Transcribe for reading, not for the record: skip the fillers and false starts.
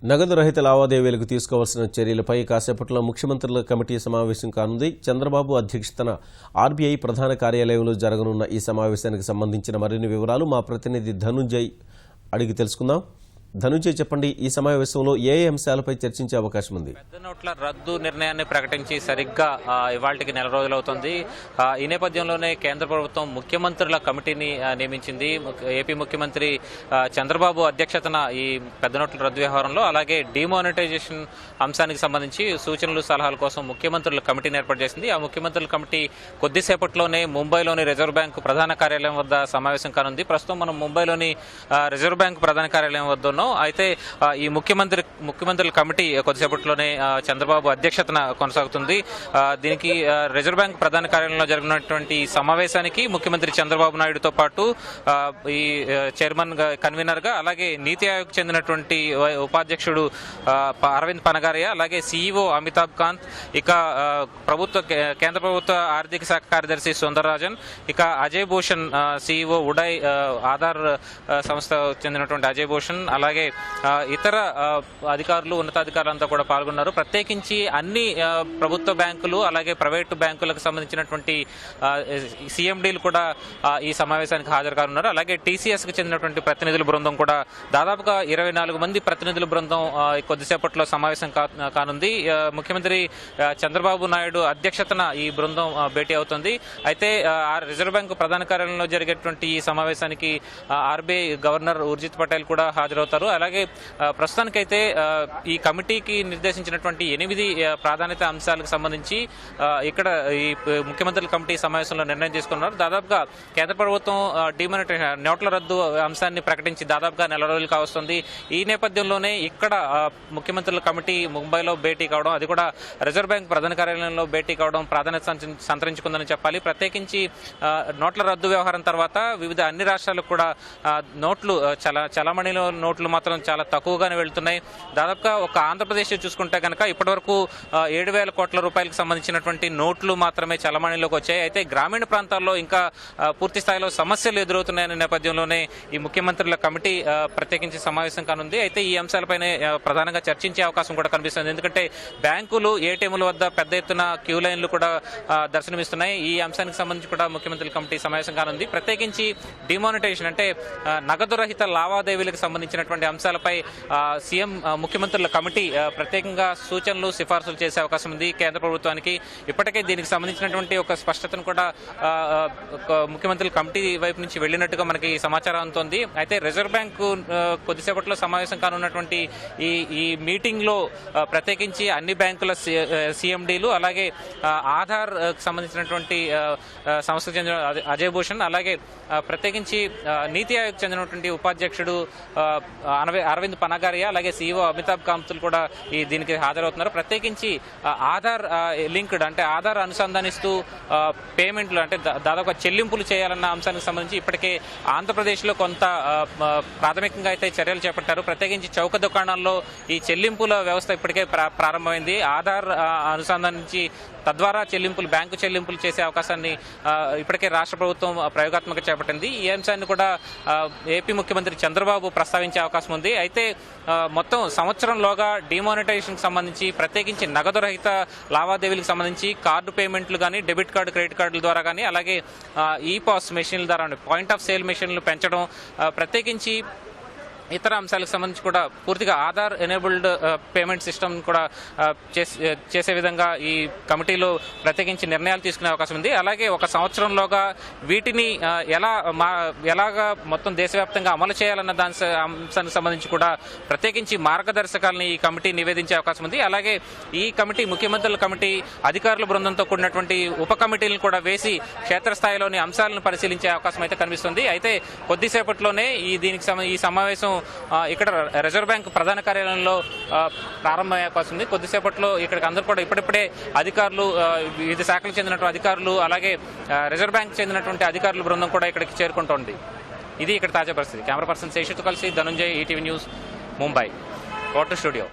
నగదు రహిత లావాదేవీలకు తీసుకోవాల్సిన చర్యలపై కాసేపట్లో ముఖ్యమంత్రుల కమిటీ సమావేశం కానుంది. చంద్రబాబు అధ్యక్షతన ఆర్బీఐ ప్రధాన కార్యాలయంలో జరగనున్న ఈ సమావేశానికి సంబంధించిన మరిన్ని వివరాలు మా ప్రతినిధి ధనుంజయ్ అడిగి తెలుసుకుందాం. ధనుంజయ్, చెప్పండి, ఈ సమావేశంలో ఏ అంశాలపై చర్చించే అవకాశం ఉంది? పెద్ద నోట్ల రద్దు నిర్ణయాన్ని ప్రకటించి సరిగ్గా ఇవాళకి నెల రోజులవుతుంది. ఈ నేపథ్యంలోనే కేంద్ర ప్రభుత్వం ముఖ్యమంత్రుల కమిటీని నియమించింది. ఏపీ ముఖ్యమంత్రి చంద్రబాబు అధ్యక్షతన ఈ పెద్ద నోట్ల రద్దు వ్యవహారంలో అలాగే డిమానిటైజేషన్ అంశానికి సంబంధించి సూచనలు సలహాల కోసం ముఖ్యమంత్రుల కమిటీని ఏర్పాటు చేసింది. ఆ ముఖ్యమంత్రుల కమిటీ కొద్దిసేపట్లోనే ముంబైలోని రిజర్వ్ బ్యాంకు ప్రధాన కార్యాలయం వద్ద సమావేశం కానుంది. ప్రస్తుతం మనం ముంబైలోని రిజర్వ్ బ్యాంకు ప్రధాన కార్యాలయం వద్ద ఉన్నాం. అయితే ఈ ముఖ్యమంత్రుల కమిటీ కొద్దిసేపట్లోనే చంద్రబాబు అధ్యక్షతన కొనసాగుతుంది. దీనికి రిజర్వ్ బ్యాంక్ ప్రధాన కార్యాలయంలో జరిగినటువంటి సమావేశానికి ముఖ్యమంత్రి చంద్రబాబు నాయుడుతో పాటు ఈ చైర్మన్ కన్వీనర్ గా అలాగే నీతి ఆయోగ్ చెందినటువంటి ఉపాధ్యక్షుడు అరవింద్ పనగారియా, అలాగే సిఇఓ అమితాబ్ కాంత్, ఇక కేంద్ర ప్రభుత్వ ఆర్థిక శాఖ కార్యదర్శి సుందరరాజన్, ఇక అజయ్ భూషణ్ సిఇఓ ఉడాయ్ ఆధార్ సంస్థ చెందినటువంటి అజయ్ భూషణ్, అలాగే ఇతర అధికారులు ఉన్నతాధికారులంతా కూడా పాల్గొన్నారు. ప్రత్యేకించి అన్ని ప్రభుత్వ బ్యాంకులు అలాగే ప్రైవేటు బ్యాంకులకు సంబంధించినటువంటి సిఎండీలు కూడా ఈ సమావేశానికి హాజరు కానున్నారు. అలాగే టీసీఎస్కి చెందినటువంటి ప్రతినిధుల బృందం కూడా దాదాపుగా 24 మంది ప్రతినిధుల బృందం కొద్దిసేపట్లో సమావేశం కానుంది. ముఖ్యమంత్రి చంద్రబాబు నాయుడు అధ్యక్షతన ఈ బృందం భేటీ అవుతుంది. అయితే రిజర్వ్ బ్యాంకు ప్రధాన కార్యాలయంలో జరిగేటువంటి ఈ సమావేశానికి ఆర్బీఐ గవర్నర్ ఉర్జిత్ పటేల్ కూడా హాజరవుతారు. అలాగే ప్రస్తుతానికైతే ఈ కమిటీకి నిర్దేశించినటువంటి 8 ప్రాధాన్యత అంశాలకు సంబంధించి ఇక్కడ ఈ ముఖ్యమంత్రుల కమిటీ సమావేశంలో నిర్ణయం తీసుకున్నారు. దాదాపుగా కేంద్ర ప్రభుత్వం డిమానిటైజేషన్ నోట్ల రద్దు అంశాన్ని ప్రకటించి దాదాపుగా నెల రోజులు కావస్తుంది. ఈ నేపథ్యంలోనే ఇక్కడ ముఖ్యమంత్రుల కమిటీ ముంబైలో భేటీ కావడం, అది కూడా రిజర్వ్ బ్యాంక్ ప్రధాన కార్యాలయంలో భేటీ కావడం ప్రాధాన్యత సంతరించుకుందని చెప్పాలి. ప్రత్యేకించి నోట్ల రద్దు వ్యవహారం తర్వాత వివిధ అన్ని రాష్ట్రాలకు కూడా నోట్లు చలామణిలో నోట్లు మాత్రం చాలా తక్కువగానే వెళ్తున్నాయి. దాదాపుగా ఒక ఆంధ్రప్రదేశ్ చూసుకుంటే కనుక ఇప్పటివరకు 7,000 కోట్ల రూపాయలకు సంబంధించినటువంటి నోట్లు మాత్రమే చలామణిలోకి వచ్చాయి. అయితే గ్రామీణ ప్రాంతాల్లో ఇంకా పూర్తి స్థాయిలో సమస్యలు ఎదురవుతున్నాయనే నేపథ్యంలోనే ఈ ముఖ్యమంత్రుల కమిటీ ప్రత్యేకించి సమావేశం కానుంది. అయితే ఈ అంశాలపైనే ప్రధానంగా చర్చించే అవకాశం కూడా కనిపిస్తుంది. ఎందుకంటే బ్యాంకులు ఏటీఎంల వద్ద పెద్ద ఎత్తున క్యూ లైన్లు కూడా దర్శనమిస్తున్నాయి. ఈ అంశానికి సంబంధించి కూడా ముఖ్యమంత్రుల కమిటీ సమావేశం కానుంది. ప్రత్యేకించి డిమానిటైజేషన్ అంటే నగదు రహిత లావాదేవీలకు సంబంధించినటువంటి అంశాలపై సీఎం ముఖ్యమంత్రుల కమిటీ ప్రత్యేకంగా సూచనలు సిఫార్సులు చేసే అవకాశం ఉంది కేంద్ర ప్రభుత్వానికి. ఇప్పటికే దీనికి సంబంధించినటువంటి ఒక స్పష్టతను కూడా ముఖ్యమంత్రుల కమిటీ వైపు నుంచి వెళ్లినట్టుగా మనకి సమాచారం అందుతోంది. అయితే రిజర్వ్ బ్యాంకు కొద్దిసేపట్లో సమావేశం కానున్నటువంటి ఈ మీటింగ్ లో ప్రత్యేకించి అన్ని బ్యాంకుల సిఎండీలు అలాగే ఆధార్ సంబంధించినటువంటి సంస్థకు చెందిన అజయ్ భూషణ్, అలాగే ప్రత్యేకించి నీతి ఆయోగ్ చెందినటువంటి ఉపాధ్యక్షుడు అరవింద్ పనగారియా, అలాగే సిఇఓ అమితాబ్ కాంత్లు కూడా దీనికి హాజరవుతున్నారు. ప్రత్యేకించి ఆధార్ లింక్డ్ అంటే ఆధార్ అనుసంధానిస్తూ పేమెంట్లు అంటే దాదాపు చెల్లింపులు చేయాలన్న అంశానికి సంబంధించి ఇప్పటికే ఆంధ్రప్రదేశ్లో కొంత ప్రాథమికంగా అయితే చర్యలు చేపట్టారు. ప్రత్యేకించి చౌక దుకాణాల్లో ఈ చెల్లింపుల వ్యవస్థ ఇప్పటికే ప్రారంభమైంది. ఆధార్ అనుసంధానించి తద్వారా బ్యాంకు చెల్లింపులు చేసే అవకాశాన్ని ఇప్పటికే రాష్ట్ర ప్రభుత్వం ప్రయోగాత్మక చేపట్టింది. ఈ అంశాన్ని కూడా ఏపీ ముఖ్యమంత్రి చంద్రబాబు ప్రస్తావించే అవకాశం ఉంది. అయితే మొత్తం సంవత్సరంలోగా డిమానిటైజేషన్కి సంబంధించి ప్రత్యేకించి నగదు రహిత లావాదేవీలకు సంబంధించి కార్డు పేమెంట్లు కానీ, డెబిట్ కార్డు, క్రెడిట్ కార్డుల ద్వారా కానీ, అలాగే ఈపాస్ మెషిన్ల ద్వారా పాయింట్ ఆఫ్ సేల్ మెషిన్లు పెంచడం, ప్రత్యేకించి ఇతర అంశాలకు సంబంధించి కూడా పూర్తిగా ఆధార్ ఎనేబుల్డ్ పేమెంట్ సిస్టమ్ కూడా చేసే విధంగా ఈ కమిటీలో ప్రత్యేకించి నిర్ణయాలు తీసుకునే అవకాశం ఉంది. అలాగే ఒక సంవత్సరంలోగా వీటిని ఎలాగా మొత్తం దేశవ్యాప్తంగా అమలు చేయాలన్న అంశానికి సంబంధించి కూడా ప్రత్యేకించి మార్గదర్శకాలని ఈ కమిటీ నివేదించే అవకాశం ఉంది. అలాగే ఈ కమిటీ ముఖ్యమంత్రుల కమిటీ అధికారుల బృందంతో కూడినటువంటి ఉప కమిటీలను కూడా వేసి క్షేత్రస్థాయిలోని అంశాలను పరిశీలించే అవకాశం అయితే కనిపిస్తుంది. అయితే కొద్దిసేపట్లోనే ఈ సమావేశం ఇక్కడ రిజర్వ్ బ్యాంక్ ప్రధాన కార్యాలయంలో ప్రారంభమయ్యే అవకాశం ఉంది. కొద్దిసేపట్లో ఇక్కడికి అందరూ కూడా ఇప్పుడిప్పుడే అధికారులు, వివిధ శాఖలకు చెందినటువంటి అధికారులు, అలాగే రిజర్వ్ బ్యాంక్ చెందినటువంటి అధికారుల బృందం కూడా ఇక్కడికి చేరుకుంటోంది. ఇది ఇక్కడ తాజా పరిస్థితి. కెమెరా పర్సన్ శేషుతో కలిసి Dhananjay, ETV news, Mumbai. Court studio.